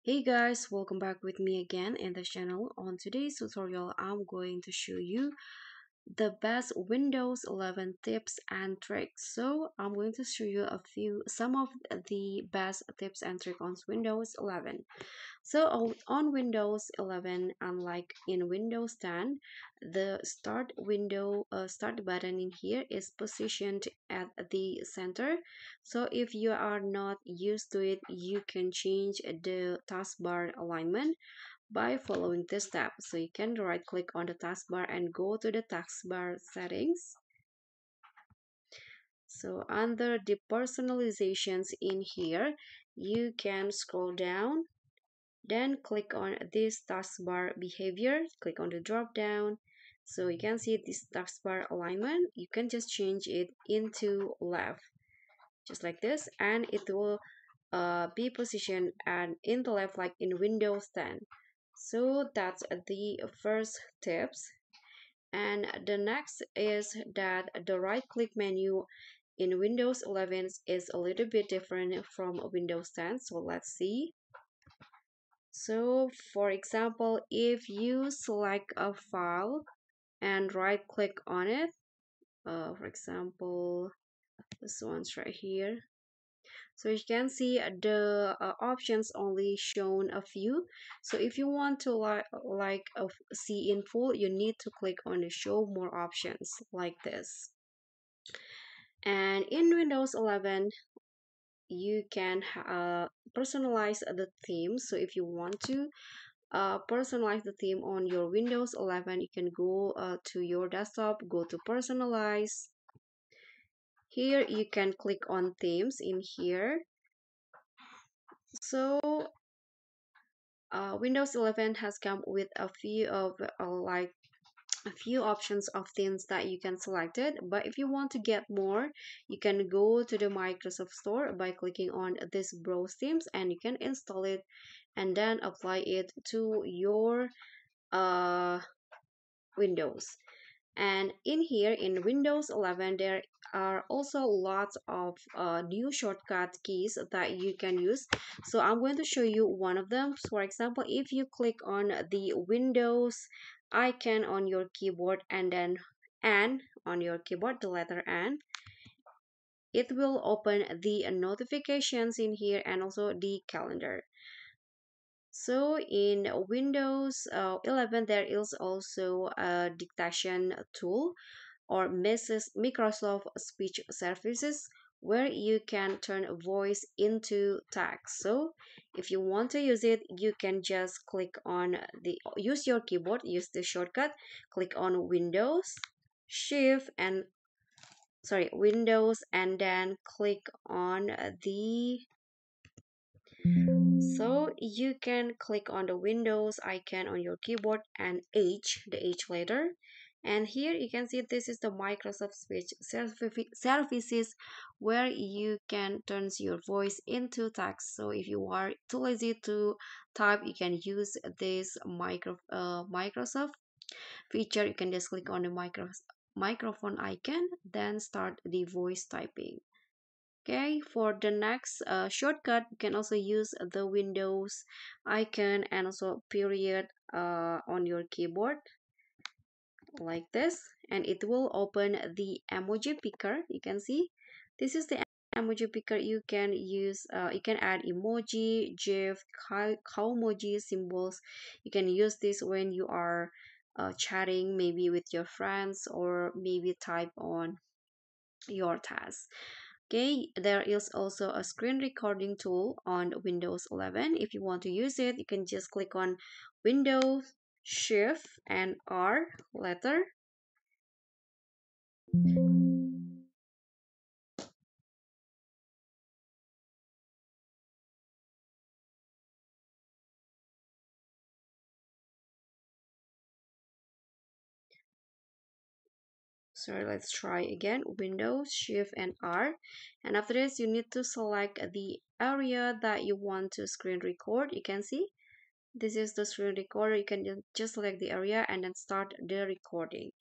Hey guys, welcome back with me again in the channel. On today's tutorial, I'm going to show you the best Windows 11 tips and tricks. So I'm going to show you some of the best tips and tricks on Windows 11. So on Windows 11, unlike in Windows 10, the start button in here is positioned at the center. So if you are not used to it, you can change the taskbar alignment by following this step. So you can right click on the taskbar and go to the taskbar settings. So under the personalizations in here, you can scroll down, then click on this taskbar behavior, click on the drop down. So you can see this taskbar alignment. You can just change it into left, just like this, and it will be positioned and in the left like in Windows 10. So that's the first tips. And the next is that the right click menu in Windows 11 is a little bit different from Windows 10. So let's see. So for example, if you select a file and right click on it, for example, this one's right here. So you can see the options only shown a few. So if you want to see in full, you need to click on the show more options like this. And in Windows 11, you can personalize the theme. So if you want to personalize the theme on your Windows 11, you can go to your desktop, go to personalize. Here you can click on themes in here. So Windows 11 has come with a few options of themes that you can select it. But if you want to get more, you can go to the Microsoft Store by clicking on this browse themes, and you can install it and then apply it to your uh, Windows. And in here in Windows 11, there are also lots of new shortcut keys that you can use. So I'm going to show you one of them. For example, if you click on the Windows icon on your keyboard and then N on your keyboard, the letter N, it will open the notifications in here and also the calendar. So in Windows 11, there is also a dictation tool or Microsoft Speech Services where you can turn voice into text. So if you want to use it, you can just click on use your keyboard, use the shortcut, click on Windows and then click on the so you can click on the Windows icon on your keyboard and the H letter. And here you can see this is the Microsoft Speech Services where you can turn your voice into text. So if you are too lazy to type, you can use this Microsoft feature. You can just click on the microphone icon, then start the voice typing. Okay, for the next shortcut, you can also use the Windows icon and also period on your keyboard like this, and it will open the emoji picker. You can see this is the emoji picker. You can use, you can add emoji, GIF, emoji symbols. You can use this when you are chatting, maybe with your friends, or maybe type on your task. Okay, there is also a screen recording tool on Windows 11. If you want to use it, you can just click on Windows, Shift, and R letter. So let's try again. Windows, Shift, and R. And after this, you need to select the area that you want to screen record. You can see this is the screen recorder. You can just select the area and then start the recording.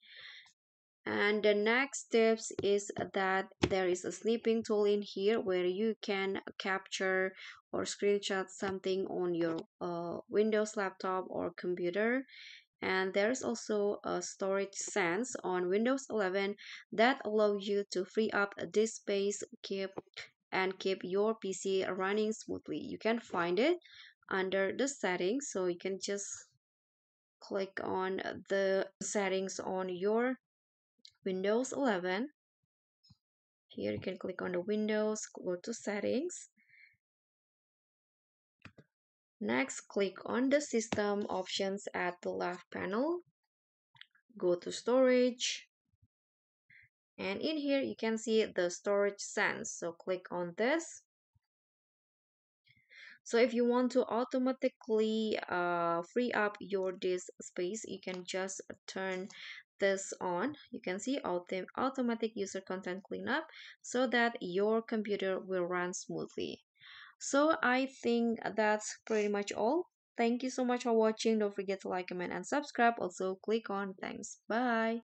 And the next steps is that there is a snipping tool in here where you can capture or screenshot something on your Windows laptop or computer. And there's also a storage sense on Windows 11 that allow you to free up this space, keep your PC running smoothly. You can find it under the settings, so you can just click on the settings on your Windows 11. Here you can click on the Windows, go to settings. Next, click on the system options at the left panel. Go to storage. And in here you can see the storage sense. So click on this. So if you want to automatically free up your disk space, you can just turn this on. You can see automatic user content cleanup so that your computer will run smoothly. So I think that's pretty much all. Thank you so much for watching. Don't forget to like, comment, and subscribe. Also click on thanks. Bye.